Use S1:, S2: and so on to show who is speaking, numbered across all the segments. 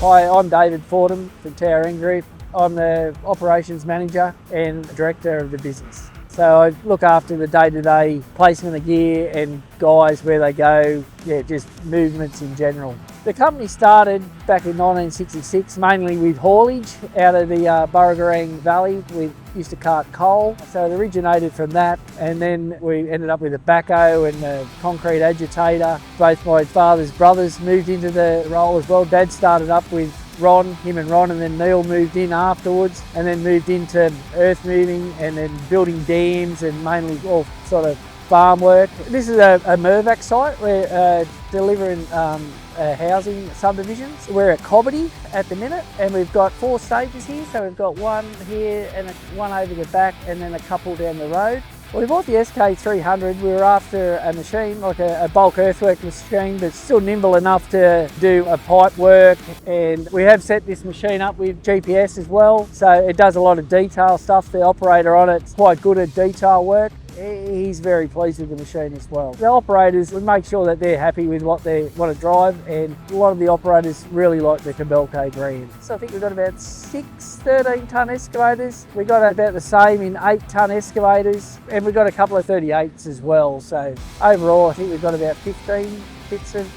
S1: Hi, I'm David Fordham from TRN Group. I'm the operations manager and director of the business. So I look after the day-to-day placement of gear and guys where they go, just movements in general. The company started back in 1966, mainly with haulage out of the Burragarang Valley. We used to cart coal, so it originated from that, and then we ended up with a backhoe and a concrete agitator. Both my father's brothers moved into the role as well. Dad started up with him and Ron, and then Neil moved in afterwards, and then moved into earth moving and then building dams and mainly all sort of farm work. This is a Mervac site. We're delivering housing subdivisions. We're at Cobbitty at the minute, and we've got 4 stages here. So we've got one here and one over the back, and then a couple down the road. Well, we bought the SK300. We were after a machine, like a bulk earthwork machine, but still nimble enough to do a pipe work. And we have set this machine up with GPS as well, so it does a lot of detail stuff. The operator on it's quite good at detail work. He's very pleased with the machine as well. The operators, we make sure that they're happy with what they want to drive, and a lot of the operators really like the Kobelco brand. So I think we've got about 6 13-tonne excavators. We've got about the same in 8-tonne excavators, and we've got a couple of 38s as well. So overall, I think we've got about 15 bits of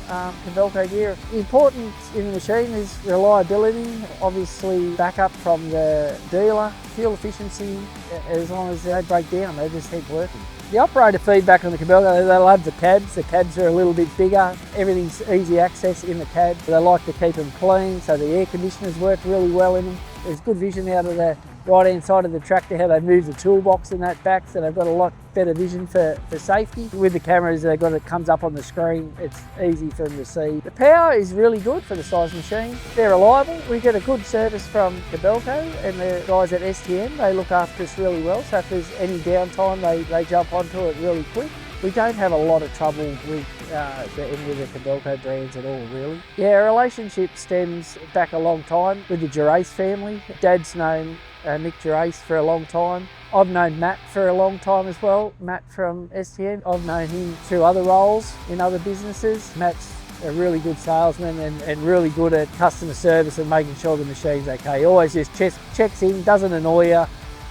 S1: Kobelco gear. Important in the machine is reliability, obviously backup from the dealer, fuel efficiency. As long as they don't break down, they just keep working. The operator feedback on the Kobelco, they love the cabs. The cabs are a little bit bigger. Everything's easy access in the cab. They like to keep them clean, so the air conditioners work really well in them. There's good vision out of the right-hand side of the tractor, how they move the toolbox in that back, so they've got a lot better vision for safety. With the cameras, they've got it comes up on the screen. It's easy for them to see. The power is really good for the size machine. They're reliable. We get a good service from Kobelco, and the guys at STM, they look after us really well. So if there's any downtime, they jump onto it really quick. We don't have a lot of trouble with any of the Kobelco brands at all, really. Yeah, our relationship stems back a long time with the Gerace family. Dad's known Nick Gerace for a long time. I've known Matt for a long time as well, Matt from STM. I've known him through other roles in other businesses. Matt's a really good salesman and really good at customer service and making sure the machine's okay. He always just checks in, doesn't annoy you,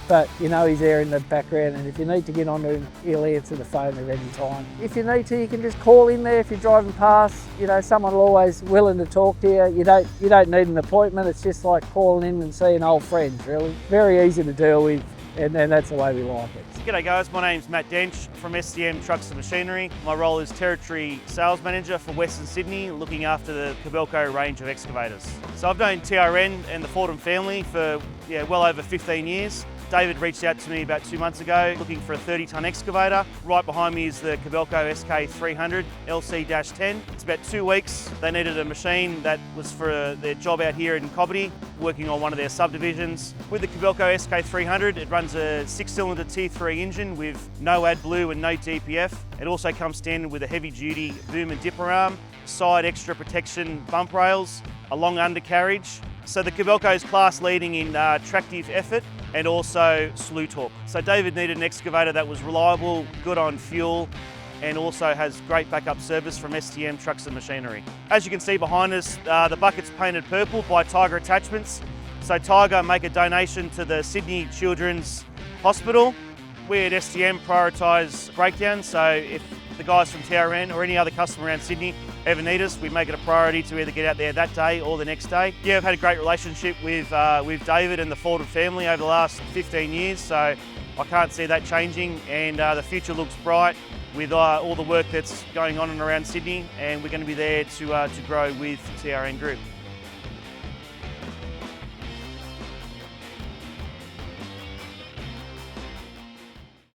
S1: but you know he's there in the background, and if you need to get onto him, he'll answer the phone at any time. If you need to, you can just call in there if you're driving past. You know, someone will always willing to talk to you. You don't need an appointment. It's just like calling in and seeing old friends, really. Very easy to deal with, and that's the way we like it.
S2: G'day guys, my name's Matt Dench from STM Trucks and Machinery. My role is Territory Sales Manager for Western Sydney, looking after the Kobelco range of excavators. So I've known TRN and the Fordham family for well over 15 years. David reached out to me about 2 months ago looking for a 30-tonne excavator. Right behind me is the Kobelco SK300LC-10. It's about 2 weeks. They needed a machine that was for their job out here in Cobbitty, working on one of their subdivisions. With the Kobelco SK300, it runs a 6-cylinder T3 engine with no AdBlue and no DPF. It also comes standard with a heavy-duty boom and dipper arm, side extra protection bump rails, a long undercarriage. So the Kobelco is class leading in tractive effort and also slew torque. So David needed an excavator that was reliable, good on fuel, and also has great backup service from STM Trucks and Machinery. As you can see behind us, the bucket's painted purple by Tiger Attachments. So Tiger make a donation to the Sydney Children's Hospital. We at STM prioritise breakdowns, so if the guys from TRN or any other customer around Sydney ever need us, we make it a priority to either get out there that day or the next day. Yeah, I've had a great relationship with David and the Fordham family over the last 15 years, so I can't see that changing, and the future looks bright with all the work that's going on and around Sydney, and we're going to be there to grow with TRN Group.